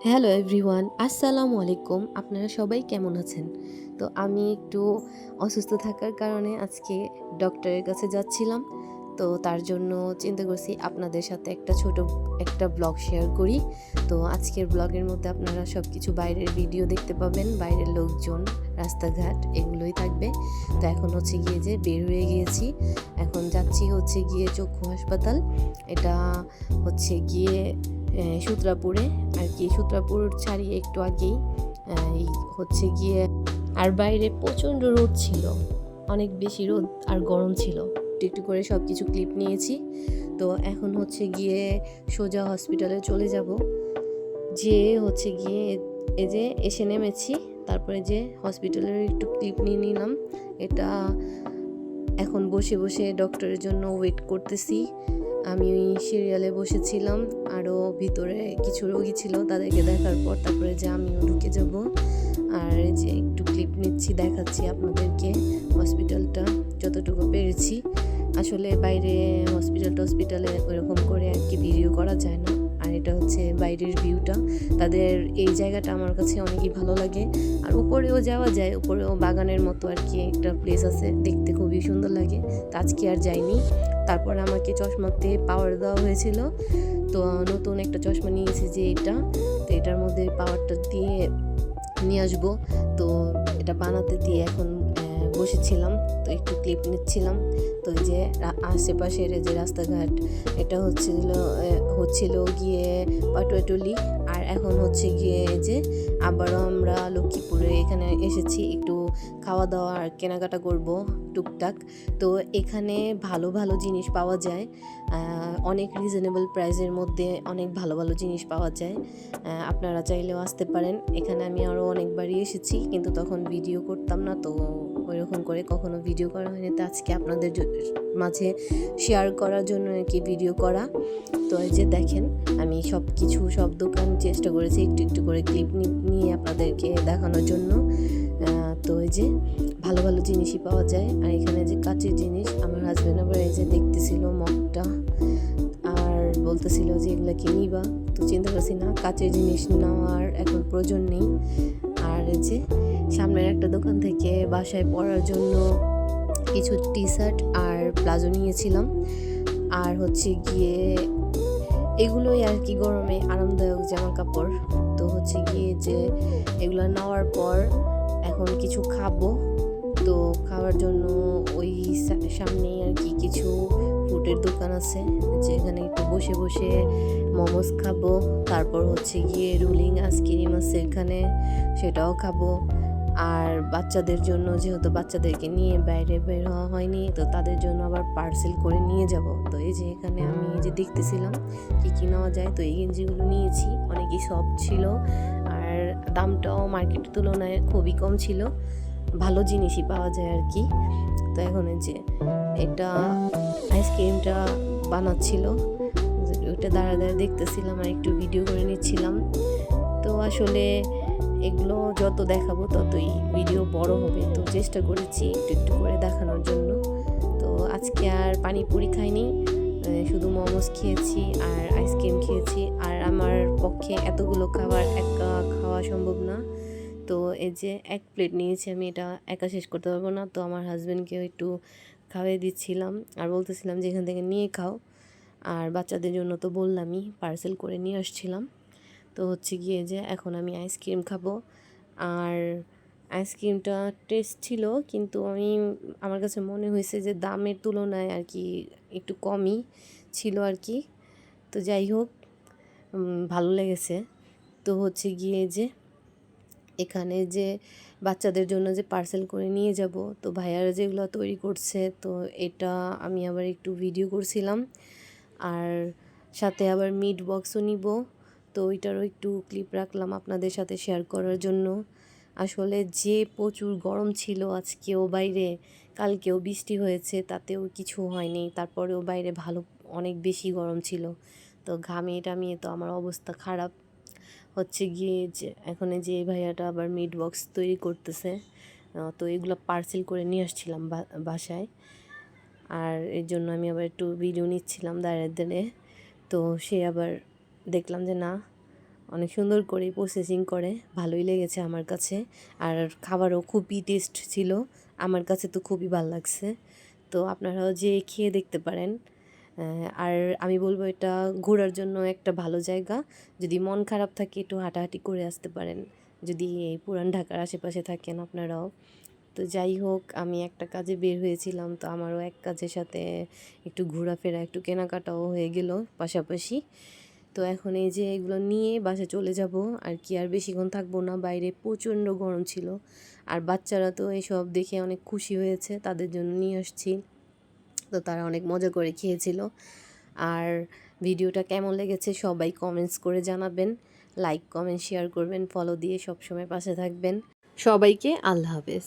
Hello everyone, আসসালামু আলাইকুম। আপনারা সবাই কেমন আছেন? তো আমি একটু অসুস্থ থাকার কারণে আজকে ডক্টরের কাছে যাচ্ছিলাম। তো তার জন্য চিন্তা করছি আপনাদের সাথে একটা ব্লগ শেয়ার করি। তো আজকের ব্লগের মধ্যে আপনারা সব কিছু বাইরের ভিডিও দেখতে পাবেন, বাইরের লোকজন, রাস্তাঘাট এগুলোই থাকবে। তো এখন হচ্ছে গিয়ে যে বের হয়ে গিয়েছি। এখন যাচ্ছি হচ্ছে গিয়ে চক্ষু হাসপাতাল। এটা হচ্ছে গিয়ে সূত্রাপুরে আর কি, সূত্রাপুর ছাড়িয়ে একটু আগেই এই হচ্ছে গিয়ে। আর বাইরে প্রচণ্ড রোদ ছিল, অনেক বেশি রোদ আর গরম ছিল। একটু একটু করে সব কিছু ক্লিপ নিয়েছি। তো এখন হচ্ছে গিয়ে সোজা হসপিটালে চলে যাব। যে হচ্ছে গিয়ে এই যে এসে নেমেছি, তারপরে যে হসপিটালের একটু ক্লিপ নিয়ে নিলাম। এটা এখন বসে বসে ডক্টরের জন্য ওয়েট করতেছি। আমি সিরিয়ালে বসেছিলাম, আরও ভিতরে কিছু রোগী ছিল, তাদেরকে দেখার পর তারপরে যে আমিও ঢুকে যাব। আর যে একটু ক্লিপ নিচ্ছি, দেখাচ্ছি আপনাদেরকে হসপিটালটা যতটুকু পেরেছি। আসলে বাইরে হসপিটালে ওইরকম করে আর কি ভিডিও করা যায় না। আর এটা হচ্ছে বাইরের ভিউটা, তাদের এই জায়গাটা আমার কাছে অনেকই ভালো লাগে। আর উপরেও যাওয়া যায়, উপরেও বাগানের মতো আর কি একটা প্লেস আছে, দেখতে খুবই সুন্দর লাগে। তো আজকে আর যাইনি। তারপর আমাকে চশমাতে পাওয়ার দেওয়া হয়েছিল, তো নতুন একটা চশমা নিয়েছি যে এটা। তো এটার মধ্যে পাওয়ারটা দিয়ে নিয়ে আসবো। তো এটা বানাতে দিয়ে এখন বসেছিলাম, তো একটু ক্লিপ নিচ্ছিলাম। তো এই যে আশেপাশের যে রাস্তাঘাট, এটা হচ্ছিল গিয়ে পাটুয়াটুলি। আর এখন হচ্ছে গিয়ে যে আবারও আমরা লক্ষ্মীপুরে এখানে এসেছি একটু খাওয়া দাওয়া আর কেনাকাটা করব টুকটাক। তো এখানে ভালো ভালো জিনিস পাওয়া যায়, অনেক রিজনেবল প্রাইসের মধ্যে অনেক ভালো ভালো জিনিস পাওয়া যায়। আপনারা চাইলেও আসতে পারেন। এখানে আমি আরও অনেকবারই এসেছি, কিন্তু তখন ভিডিও করতাম না, তো ওইরকম করে কখনো ভিডিও করা হয়নি। তো আজকে আপনাদের মাঝে শেয়ার করার জন্য আর কি ভিডিও করা। তো এই যে দেখেন, আমি সব দোকান চেষ্টা করেছি একটু একটু করে ক্লিপ নিয়ে আপনাদেরকে দেখানোর জন্য। তো এই যে ভালো ভালো জিনিসই পাওয়া যায়। আর এখানে যে কাচের জিনিস, আমার হাজব্যান্ড আবার এই যে দেখতেছিল মগটা, আর বলতেছিল যে এগুলা কি নিবা। তো চিন্তা করছি না, কাচের জিনিস নেওয়ার এখন প্রয়োজন নেই। আর এই যে সামনের একটা দোকান থেকে বাসায় পরার জন্য কিছু টি শার্ট আর প্লাজো নিয়েছিলাম। আর হচ্ছে গিয়ে এগুলোই আর কি গরমে আরামদায়ক জামা কাপড়। তো হচ্ছে গিয়ে যে এগুলো নেওয়ার পর এখন কিছু খাবো। তো খাওয়ার জন্য ওই সামনেই আর কি কিছু ফুডের দোকান আছে, যেখানে একটু বসে বসে মোমোস খাবো। তারপর হচ্ছে গিয়ে রুলিং আইসক্রিম আছে এখানে, সেটাও খাবো। আর বাচ্চাদের জন্য, যেহেতু বাচ্চাদেরকে নিয়ে বাইরে বের হওয়া হয়নি, তো তাদের জন্য আবার পার্সেল করে নিয়ে যাব। তো এই যে এখানে আমি এই যে দেখতেছিলাম কী কী নেওয়া যায়। তো এই গেঞ্জিগুলো নিয়েছি, অনেকই সফট ছিল আর দামটাও মার্কেটের তুলনায় খুবই কম ছিল। ভালো জিনিসই পাওয়া যায় আর কি। তো এখন এই যে এটা আইসক্রিমটা বানাচ্ছিল, ওইটা দাঁড়া দেখতেছিলাম আর একটু ভিডিও করে নিচ্ছিলাম। তো আসলে এগুলো যত দেখাবো ততই ভিডিও বড় হবে, তো চেষ্টা করেছি একটু একটু করে দেখানোর জন্য। তো আজকে আর পানিপুরি খাইনি, শুধু মোমোস খেয়েছি আর আইসক্রিম খেয়েছি। আর আমার পক্ষে এতগুলো খাবার একা খাওয়া সম্ভব না। তো এই যে এক প্লেট নিয়েছি আমি, এটা একা শেষ করতে পারবো না। তো আমার হাজব্যান্ডকেও একটু খাওয়াই দিচ্ছিলাম আর বলতেছিলাম যে এখান থেকে নিয়ে খাও। আর বাচ্চাদের জন্য তো বললামই, পার্সেল করে নিয়ে আসছিলাম। তো হচ্ছে গিয়ে যে এখন আমি আইসক্রিম খাবো। আর আইসক্রিমটা টেস্ট ছিল, কিন্তু আমার কাছে মনে হয়েছে যে দামের তুলনায় আর কি একটু কমই ছিল আর কি। তো যাই হোক, ভালো লেগেছে। তো হচ্ছে গিয়ে যে এখানে যে বাচ্চাদের জন্য যে পার্সেল করে নিয়ে যাব, তো ভাইয়ারা যেগুলো তৈরি করছে, তো এটা আমি আবার একটু ভিডিও করছিলাম। আর সাথে আবার মিট বক্সও নিব, তো ওইটারও একটু ক্লিপ রাখলাম আপনাদের সাথে শেয়ার করার জন্য। আসলে যে প্রচুর গরম ছিল আজকেও বাইরে, কালকেও বৃষ্টি হয়েছে, তাতেও কিছু হয়নি, তারপরেও বাইরে অনেক বেশি গরম ছিল। তো ঘামিয়ে টামিয়ে তো আমার অবস্থা খারাপ। হচ্ছে গিয়ে যে এখন যে এই ভাইয়াটা আবার মিট বক্স তৈরি করতেছে। তো এগুলো পার্সেল করে নিয়ে আসছিলাম বাসায়। আর এর জন্য আমি আবার একটু ভিডিও নিচ্ছিলাম দাঁড়িয়ে দাঁড়িয়ে। তো সে আবার দেখলাম যে না, অনেক সুন্দর করে প্রসেসিং করে, ভালোই লেগেছে আমার কাছে। আর খাবারও খুবই টেস্ট ছিল, আমার কাছে তো খুবই ভালো লাগছে। তো আপনারাও যে খেয়ে দেখতে পারেন। আর আমি বলবো এটা ঘোরার জন্য একটা ভালো জায়গা। যদি মন খারাপ থাকে একটু হাঁটাহাঁটি করে আসতে পারেন, যদি এই পুরান ঢাকার আশেপাশে থাকেন আপনারাও। তো যাই হোক, আমি একটা কাজে বের হয়েছিলাম, তো আমারও এক কাজের সাথে একটু ঘোরাফেরা একটু কেনাকাটাও হয়ে গেল পাশাপাশি। তো এখন এই যে এগুলো নিয়ে বাসায় চলে যাব, আর কি আর বেশিক্ষণ থাকবো না, বাইরে প্রচণ্ড গরম ছিল। আর বাচ্চারা তো এসব দেখে অনেক খুশি হয়েছে, তাদের জন্য নিয়ে আসছি। তো তারা অনেক মজা করে খেয়েছিল। আর ভিডিওটা কেমন লেগেছে সবাই কমেন্টস করে জানাবেন, লাইক কমেন্ট শেয়ার করবেন, ফলো দিয়ে সবসময় পাশে থাকবেন। সবাইকে আল্লাহ হাফেজ।